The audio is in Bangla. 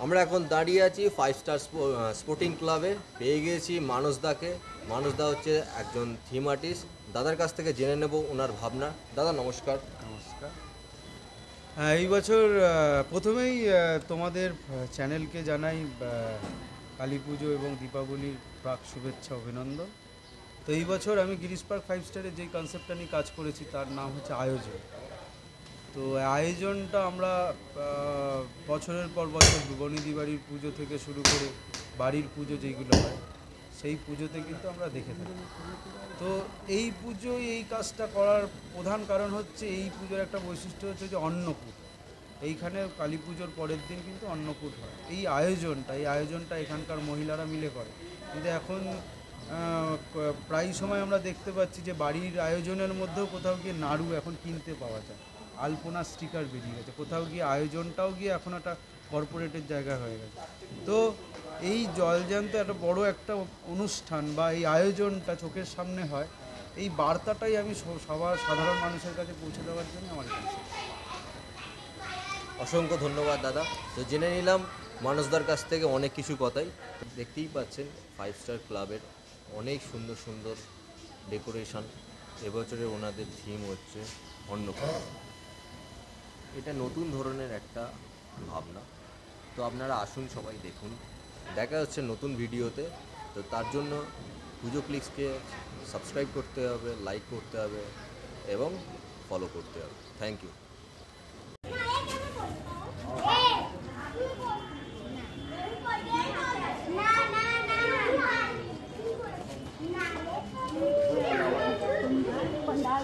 আমরা এখন দাঁড়িয়ে আছি 5 স্টার স্পোর্টিং ক্লাবে। পেয়ে গিয়েছি মানসদাকে। মানসদা হচ্ছে একজন থিম আর্টিস্ট। দাদার কাছ থেকে জেনে নেব ওনার ভাবনা। দাদা নমস্কার। নমস্কার। হ্যাঁ, এই বছর প্রথমেই তোমাদের চ্যানেলকে জানাই কালী পুজো এবং দীপাবলির প্রাক শুভেচ্ছা অভিনন্দন। তো এই বছর আমি গিরিশ পার্ক 5 স্টারে যেই কনসেপ্টটা নিয়ে কাজ করেছি তার নাম হচ্ছে আয়োজন। তো আয়োজনটা আমরা বছরের পর বছর বনিদি বাড়ির পুজো থেকে শুরু করে বাড়ির পুজো যেইগুলো হয় সেই পুজোতে কিন্তু আমরা দেখে থাকি। তো এই পুজোয় এই কাজটা করার প্রধান কারণ হচ্ছে এই পুজোর একটা বৈশিষ্ট্য হচ্ছে যে অন্নকূট। এইখানে কালী পুজোর পরের দিন কিন্তু অন্নকূট হয়। এই আয়োজনটা এখানকার মহিলারা মিলে করে। কিন্তু এখন প্রায় সময় আমরা দেখতে পাচ্ছি যে বাড়ির আয়োজনের মধ্যেও কোথাও গিয়ে নাড়ু এখন কিনতে পাওয়া যায়, আলপনা স্টিকার বেরিয়ে গেছে, কোথাও গিয়ে আয়োজনটাও গিয়ে এখন একটা কর্পোরেটের জায়গা হয়ে গেছে। তো এই জলজ্যান্ত একটা বড় একটা অনুষ্ঠান বা এই আয়োজনটা চোখের সামনে হয়, এই বার্তাটাই আমি সবার সাধারণ মানুষের কাছে পৌঁছে দেওয়ার জন্য আমার কাছে। অসংখ্য ধন্যবাদ দাদা। তো জেনে নিলাম মানসদার কাছ থেকে অনেক কিছু কথাই। দেখতেই পাচ্ছেন 5 স্টার ক্লাবের অনেক সুন্দর সুন্দর ডেকোরেশন। এবছরে ওনাদের থিম হচ্ছে অন্নকূট। এটা নতুন ধরনের একটা ভাবনা। তো আপনারা আসুন, সবাই দেখুন। দেখা হচ্ছে নতুন ভিডিওতে। তো তার জন্য পুজো ক্লিক্সকে সাবস্ক্রাইব করতে হবে, লাইক করতে হবে এবং ফলো করতে হবে। Thank you. पंडाल